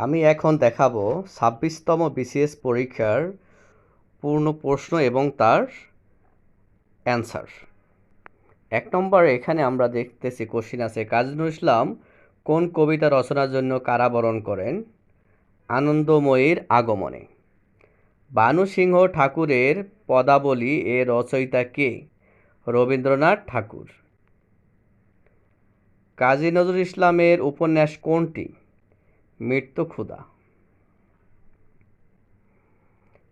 আমি এখন দেখাবো 26তম বিসিএস পরীক্ষার পূর্ণ প্রশ্ন এবং তার অ্যান্সার। 1 নম্বরে এখানে আমরা দেখতেছি কোশ্চিন আছে, কাজী নজরুল ইসলাম কোন কবিতা রচনার জন্য কারাবরণ করেন? আনন্দময়ীর আগমনে। বানু সিংহ ঠাকুরের পদাবলী এর রচয়িতা কে? রবীন্দ্রনাথ ঠাকুর। কাজী নজরুল ইসলামের উপন্যাস কোনটি? মৃত্যুক্ষুধা।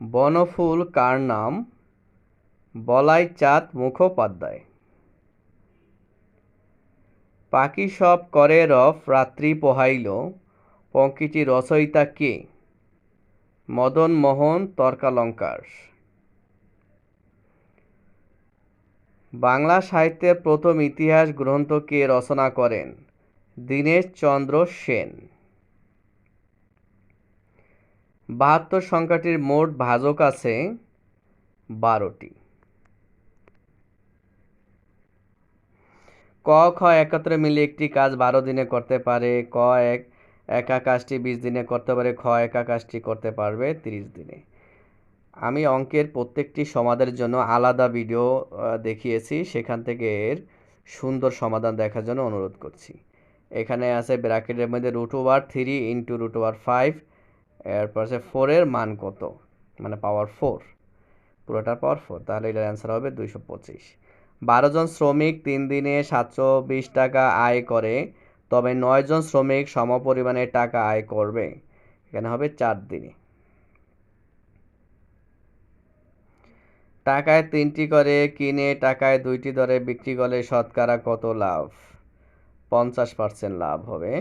বনফুল কার নাম? বলাই চাঁদ মুখোপাধ্যায়। পাখি সব করে রফ রাত্রি পোহাইল পঙ্ক্তিটি রচয়িতা কে? মদন মোহন তর্কালঙ্কার। বাংলা সাহিত্যের প্রথম ইতিহাস গ্রন্থ কে রচনা করেন? দীনেশ চন্দ্র সেন। ৭২ সংখ্যাটির মোট ভাজক আছে ১২টি। ক খ একত্রে মিলে একটি কাজ ১২ দিনে করতে পারে। ক একা কাজটি ২০ দিনে করতে পারে। খ একা কাজটি করতে পারবে ৩০ দিনে। আমি অঙ্কের প্রত্যেকটি সমাধানের জন্য আলাদা ভিডিও দেখিয়েছি, সেখান থেকে এর সুন্দর সমাধান দেখার জন্য অনুরোধ করছি। এখানে আছে ব্র্যাকেটের মধ্যে √3 ইন্টু √5, এরপর আছে 4 এর মান কত, মানে পাওয়ার 4, পুরোটার পাওয়ার 4, তাহলে এটার অ্যান্সার হবে 225। 12 জন শ্রমিক 3 দিনে 720 টাকা আয় করে, তবে 9 জন শ্রমিক সমপরিমাণে টাকা আয় করবে, এখানে হবে 4 দিনে। টাকায় 3টি করে কিনে টাকায় 2টি দরে বিক্রি করলে শতকরা কত লাভ? 50% লাভ হবে।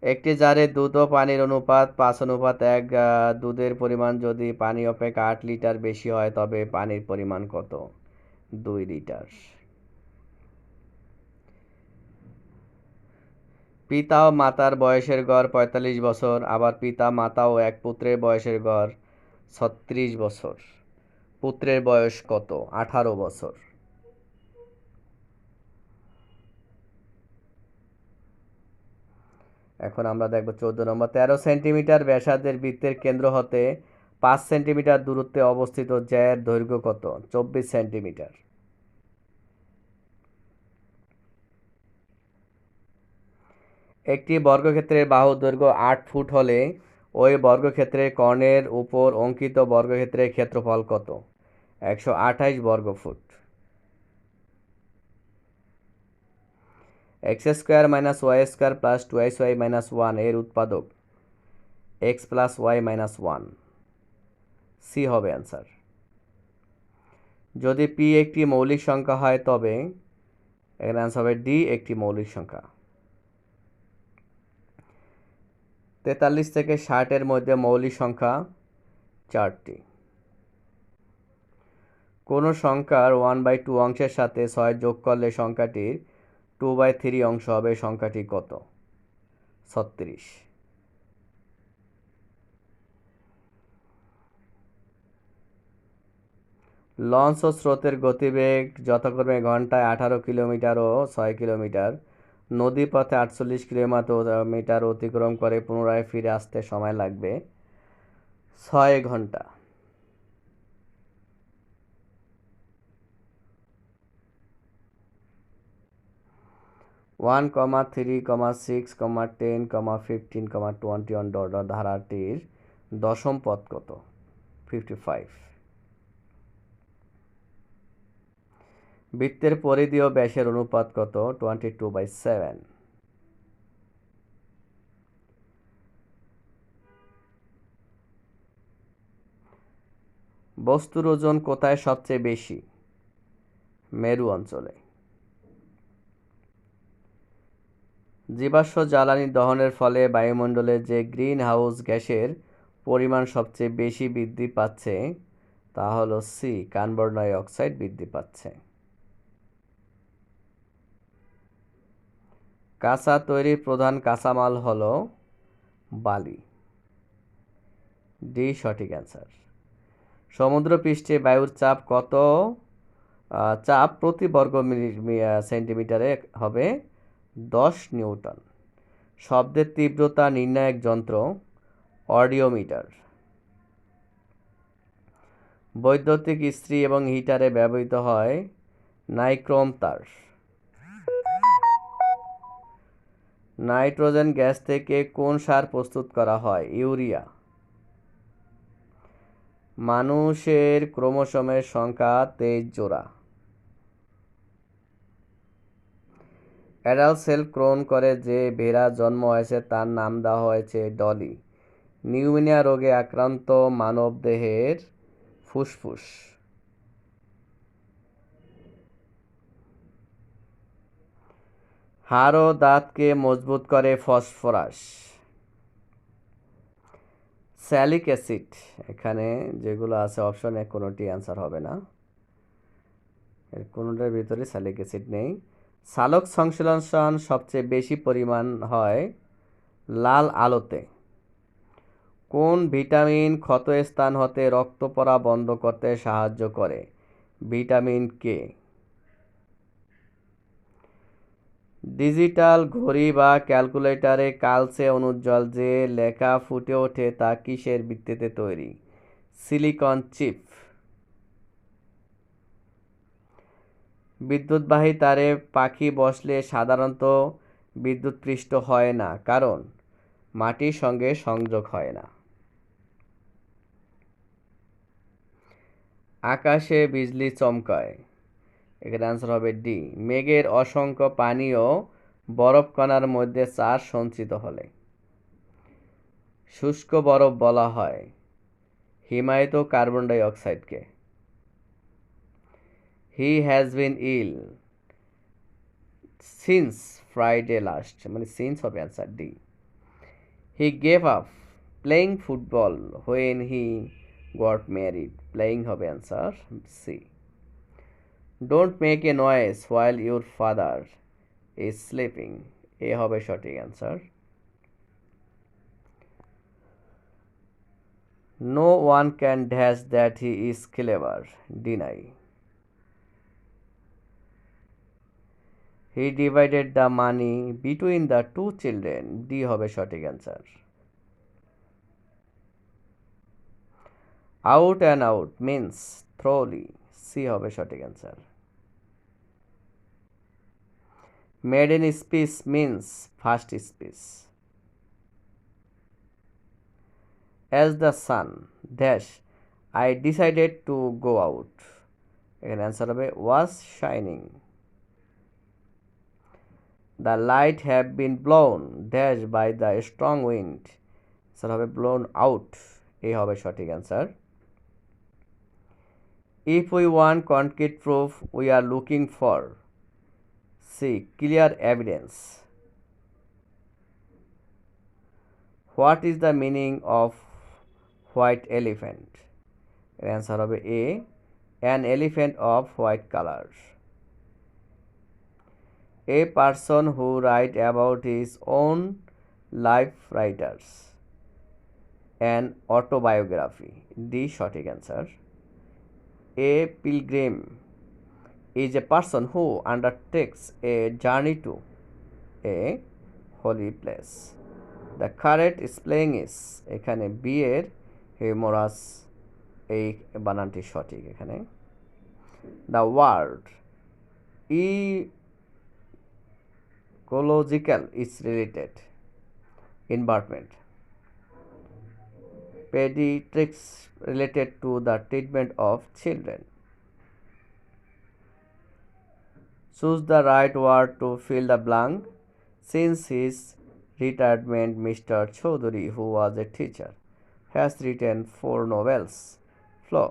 একটি জারে দুধ ও পানির অনুপাত 5:1। দুধের পরিমাণ যদি পানি অপেক্ষা 8 লিটার বেশি হয় তবে পানির পরিমাণ কত? 2 লিটার। পিতা ও মাতার বয়সের গড় 45 বছর, আবার পিতা মাতা ও এক পুত্রের বয়সের গড় 36 বছর। পুত্রের বয়স কত? 18 বছর। এখন আমরা দেখব 14 নম্বর। 13 সেন্টিমিটার ব্যাসার্ধের বৃত্তের কেন্দ্র হতে 5 সেন্টিমিটার দূরত্বে অবস্থিত জ্যায়ের দৈর্ঘ্য কত? 24 সেন্টিমিটার। একটি বর্গক্ষেত্রের বাহুর দৈর্ঘ্য 8 ফুট হলে ওই বর্গক্ষেত্রের কর্ণের উপর অঙ্কিত বর্গক্ষেত্রের ক্ষেত্রফল কত? 128 বর্গফুট। x² - y² + 2xy - 1 এর উৎপাদক x + y - 1। সি হবে অ্যান্সার। যদি p একটি মৌলিক সংখ্যা হয় তবে এখানে অ্যান্সার হবে ডি একটি মৌলিক সংখ্যা। 43 থেকে 60 এর মধ্যে মৌলিক সংখ্যা 4টি। কোনো সংখ্যার 1/2 অংশের সাথে 6 যোগ করলে সংখ্যাটির 2/3 অংশ হবে, সংখ্যাটি কত? 36। লঞ্চ ও স্রোতের গতিবেগ যথাক্রমে ঘন্টায় 18 কিলোমিটার ও 6 কিলোমিটার। নদীপথে 48 কিলোমিটার অতিক্রম করে পুনরায় ফিরে আসতে সময় লাগবে 6 ঘন্টা। 1, 3, 6, 10, 15, 21 ধারাটির দশম পদ কত? 55। বৃত্তের পরিধি ও ব্যাসের অনুপাত কত? 22/7। বস্তুর ওজন কোথায় সবচেয়ে বেশি? মেরু অঞ্চলে। জীবাশ্ম জ্বালানি দহনের ফলে বায়ুমণ্ডলে যে গ্রিন হাউস গ্যাসের পরিমাণ সবচেয়ে বেশি বৃদ্ধি পাচ্ছে তা হলো সি, কার্বন ডাই অক্সাইড বৃদ্ধি পাচ্ছে। কাঁচা তৈরির প্রধান কাঁচামাল হলো বালি। ডি সঠিক অ্যান্সার। সমুদ্রপৃষ্ঠে বায়ুর চাপ কত? চাপ প্রতি বর্গ সেন্টিমিটারে হবে 10 নিউটন। শব্দের তীব্রতা নির্ণায়ক যন্ত্র অডিওমিটার। বৈদ্যুতিক ইস্ত্রি এবং হিটারে ব্যবহৃত হয় নাইক্রোম তার। নাইট্রোজেন গ্যাস থেকে কোন সার প্রস্তুত করা হয়? ইউরিয়া। মানুষের ক্রোমোসোমের সংখ্যা 23 জোড়া। অ্যাডাল্ট সেল ক্লোন করে যে ভেড়া জন্ম হয়েছে তার নাম দেওয়া হয়েছে ডলি। নিউমোনিয়া রোগে আক্রান্ত মানবদেহের ফুসফুস। হাড় ও দাঁতকে মজবুত করে ফসফরাস। স্যালিক অ্যাসিড, এখানে যেগুলো আছে অপশনে কোনোটি অ্যান্সার হবে না, এর কোনোটার ভিতরে স্যালিক অ্যাসিড নেই। সালোক সংশ্লেষণ সবচেয়ে বেশি পরিমাণ হয় লাল আলোতে। কোন ভিটামিন ক্ষতস্থান হতে রক্ত পড়া বন্ধ করতে সাহায্য করে? Vitamin K. ডিজিটাল ঘড়ি বা ক্যালকুলেটরে কালচে অনুজ্জ্বল যে লেখা ফুটে ওঠে তা কিসের ভিত্তিতে তৈরি? Silicon chip. বিদ্যুৎবাহী তারে পাখি বসলে সাধারণত বিদ্যুৎস্পৃষ্ট হয় না, কারণ মাটির সঙ্গে সংযোগ হয় না। আকাশে বিজলি চমকায়, এখানে আনসার হবে ডি। মেঘের অসংখ্য পানি ও বরফ কণার মধ্যে চার সঞ্চিত হলে শুষ্ক বরফ বলা হয় হিমায়িত কার্বন ডাই অক্সাইডকে। He has been ill since Friday last, মানে সিন্স হবে answer D. He gave up playing football when he got married, playing হবে answer C. Don't make a noise while your father is sleeping, a হবে সঠিক answer. No one can dash that he is clever, deny. He divided the money between the two children, D হবে সঠিক answer. Out and out means thoroughly, C হবে সঠিক answer. Maiden speech means first speech. As the sun dash I decided to go out, এখানে answer হবে was shining. The light have been blown dash by the strong wind, answer হবে blown out, এই হবে সঠিক answer. If we want concrete proof we are looking for C clear evidence. What is the meaning of white elephant, এর answer হবে a an elephant of white colour. A person who write about his own life writers an autobiography, D সঠিক answer. A pilgrim is a person who undertakes a journey to a holy place. The correct spelling is, এখানে B এর humorous এই বানানটি সঠিক এখানে। The word ecological is related environment. Pediatrics related to the treatment of children. Choose the right word to fill the blank. Since his retirement, Mr. Chaudhary, who was a teacher, has written 4 novels. Flow.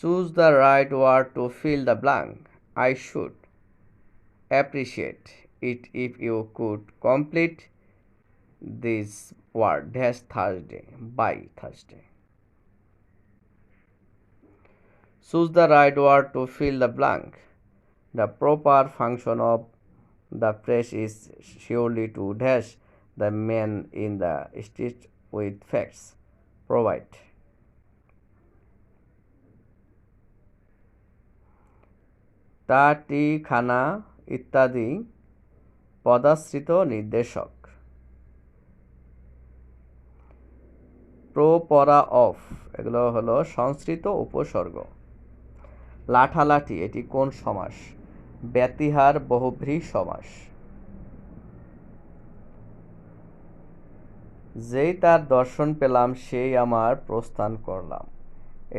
Choose the right word to fill the blank. I should appreciate it if you could complete this word dash Thursday by Thursday. Choose the right word to fill the blank. The proper function of the press is surely to dash the man in the street with facts. Provide. টাটি খানা ইত্যাদি পদাশ্রিত নির্দেশক। Pro পরা of এগুলো হলো সংস্কৃত উপসর্গ। লাঠালাঠি এটি কোন সমাস? ব্যতিহার বহুব্রী সমাস। যেই তার দর্শন পেলাম সেই আমার প্রস্থান করলাম,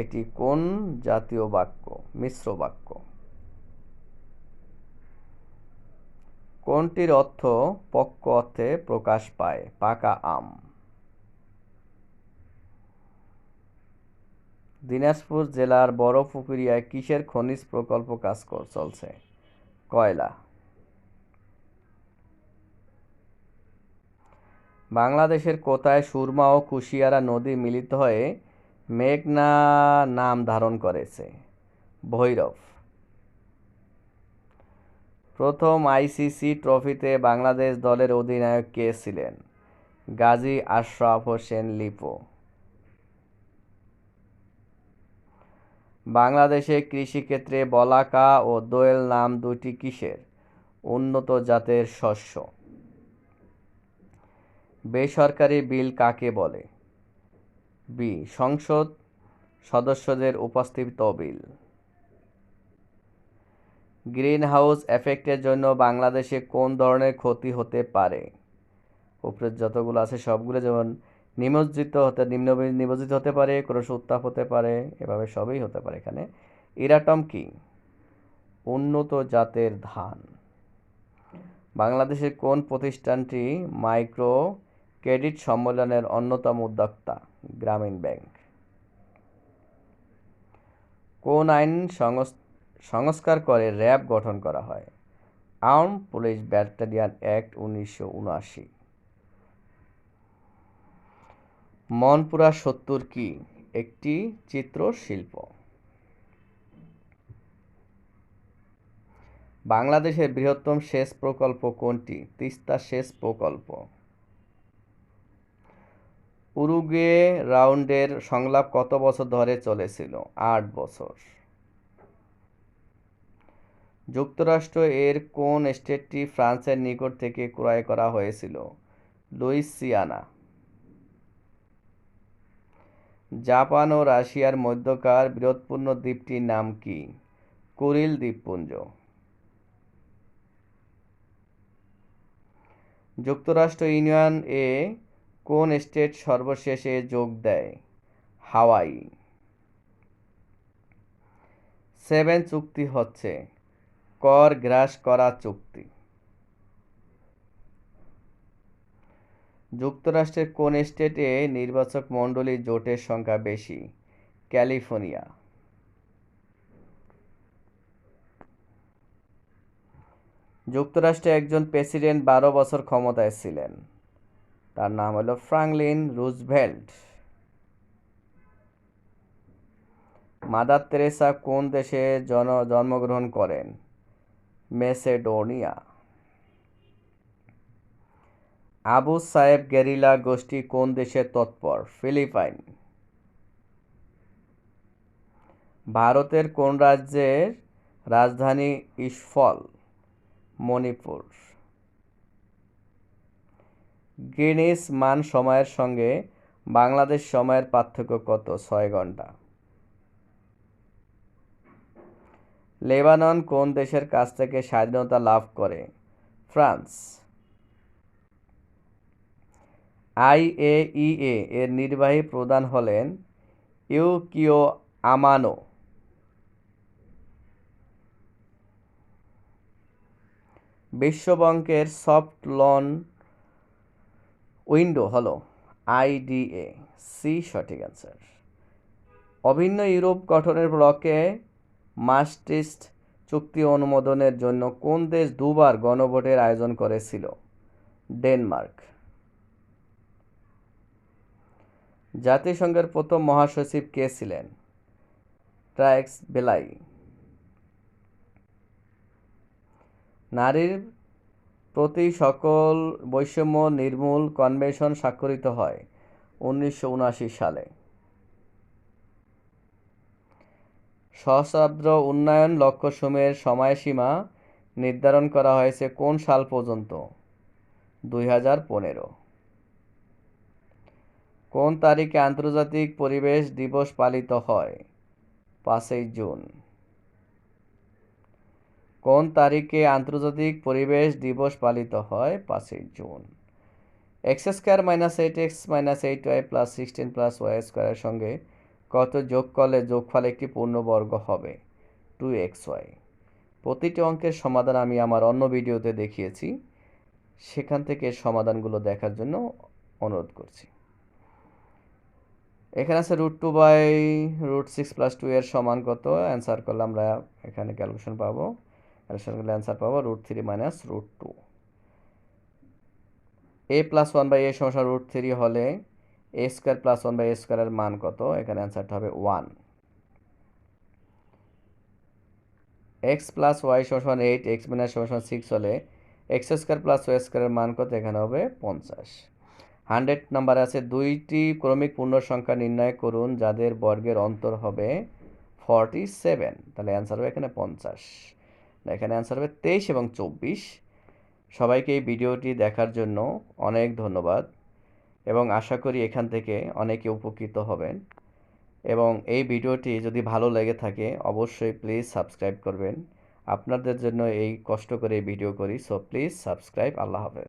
এটি কোন জাতীয় বাক্য? মিশ্র বাক্য। কোনটির অর্থ পক্ক অর্থে প্রকাশ পায়? পাকা আম। দিনাজপুর জেলার বড়পুকুরিয়ায় কিসের খনিজ প্রকল্প কাজ চলছে? কয়লা। বাংলাদেশের কোথায় সুরমা ও কুশিয়ারা নদী মিলিত হয়ে মেঘনা নাম ধারণ করেছে? ভৈরব। প্রথম আইসিসি ট্রফিতে বাংলাদেশ দলের অধিনায়ক কে ছিলেন? গাজী আশরাফ হোসেন লিপু। বাংলাদেশে কৃষিক্ষেত্রে বলাকা ও দোয়েল নাম দুটি কিসের? উন্নত জাতের শস্য। বেসরকারি বিল কাকে বলে? বি সংসদ সদস্যদের উপস্থিত বিল। গ্রিন হাউস এফেক্টের জন্য বাংলাদেশে কোন ধরনের ক্ষতি হতে পারে? উপরের যতগুলো আছে সবগুলো, যেমন নিমজ্জিত হতে পারে, ক্রমশ উত্তাপ হতে পারে, এভাবে সবই হতে পারে। এখানে ইরাটম কি? উন্নত জাতের ধান। বাংলাদেশের কোন প্রতিষ্ঠানটি মাইক্রো ক্রেডিট সম্মেলনের অন্যতম উদ্যোক্তা? গ্রামীণ ব্যাংক। কোন আইন সংস্কার করে র্যাব গঠন করা হয়? Arm police battalion act 1979। Monpura 70 কি? একটি চিত্রশিল্প। বাংলাদেশের বৃহত্তম সেচ প্রকল্প কোনটি? তিস্তা সেচ প্রকল্প। উরুগুয়ে রাউন্ডের সংলাপ কত বছর ধরে চলেছিল? 8 বছর। যুক্তরাষ্ট্র এর কোন স্টেটটি ফ্রান্সের নিকট থেকে ক্রয় করা হয়েছিল? লুইসিয়ানা। জাপান ও রাশিয়ার মধ্যকার বৃহৎপূর্ণ দ্বীপটির নাম কি? কুরিল দ্বীপপুঞ্জ। যুক্তরাষ্ট্র ইউনিয়ন এ কোন স্টেট সর্বশেষে যোগ দেয়? হাওয়াই। 7 চুক্তি হচ্ছে কর গ্রাস করা চুক্তি। যুক্তরাষ্ট্রের কোন স্টেটে নির্বাচক মণ্ডলী জোটের সংখ্যা বেশি? ক্যালিফোর্নিয়া। যুক্তরাষ্ট্রে একজন প্রেসিডেন্ট 12 বছর ক্ষমতায় ছিলেন, তার নাম হলো ফ্রাঙ্কলিন রুজভেল্ট। মাদার তেরেসা কোন দেশে জন্মগ্রহণ করেন? মেসেডোনিয়া। আবু সায়েব গেরিলা গোষ্ঠী কোন দেশে তৎপর? ফিলিপাইন। ভারতের কোন রাজ্যের রাজধানী ইম্ফল? মণিপুর। গ্রিনিচ মান সময়ের সঙ্গে বাংলাদেশ সময়ের পার্থক্য কত? 6 ঘন্টা। লেবানন কোন দেশের কাছ থেকে স্বাধীনতা লাভ করে? ফ্রান্স। IAEA এর নির্বাহী প্রধান হলেন ইউকিও আমানো। বিশ্বব্যাংকের সফট লোন উইন্ডো হলো IDA। সি সঠিক অ্যান্সার। অভিন্ন ইউরোপ গঠনের ব্লকে মাস্ট্রিক্ট চুক্তি অনুমোদনের জন্য কোন দেশ দুবার গণভোটের আয়োজন করেছিল? ডেনমার্ক। জাতিসংঘের প্রথম মহাসচিব কে ছিলেন? ট্রাইক্স বেলাই। নারীর প্রতি সকল বৈষম্য নির্মূল কনভেনশন স্বাক্ষরিত হয় 1979 সালে। সহস্রাব্দ উন্নয়ন লক্ষ্যসমূহের সময়সীমা নির্ধারণ করা হয়েছে কোন সাল পর্যন্ত? 2015। কোন তারিখে আন্তর্জাতিক পরিবেশ দিবস পালিত হয়? 5ই জুন। কোন তারিখে আন্তর্জাতিক পরিবেশ দিবস পালিত হয়? 5ই June. X square minus 8x minus 8y plus 16 plus Y স্কোয়ারের সঙ্গে কত যোগ করলে যোগফল একটি পূর্ণবর্গ হবে? 2xy। প্রতিটি অঙ্কের সমাধান আমি আমার অন্য ভিডিওতে দেখিয়েছি, সেখান থেকে সমাধানগুলো দেখার জন্য অনুরোধ করছি। এখানে আছে √2/√6 প্লাস 2 এর সমান কত? অ্যান্সার করলে আমরা এখানে ক্যালকুলেশন পাবো, ক্যালকুলেশন করলে অ্যান্সার পাবো √3 মাইনাস √2। a প্লাস 1/a সমান √3 হলে a স্কোয়ার প্লাস 1/a স্কোয়ারের মান কত? এখানে অ্যান্সারটা হবে 1। x প্লাস y সমান 8, x মাইনাস সমান 6 হলে x স্কোয়ার প্লাস y স্কোয়ারের মান কত? এখানে হবে 50। 100 নাম্বার আছে, দুইটি ক্রমিক পূর্ণ সংখ্যা নির্ণয় করুন যাদের বর্গের অন্তর হবে 47। তাহলে অ্যান্সার হবে এখানে 50। এখানে অ্যান্সার হবে 23 এবং 24। সবাইকে এই ভিডিওটি দেখার জন্য অনেক ধন্যবাদ এবং আশা করি এখান থেকে অনেকে উপকৃত হবেন। এবং এই ভিডিওটি যদি ভালো লেগে থাকে অবশ্যই প্লিজ সাবস্ক্রাইব করবেন। আপনাদের জন্য এই কষ্ট করে ভিডিও করি, সো প্লিজ সাবস্ক্রাইব। আল্লাহ হাফেজ।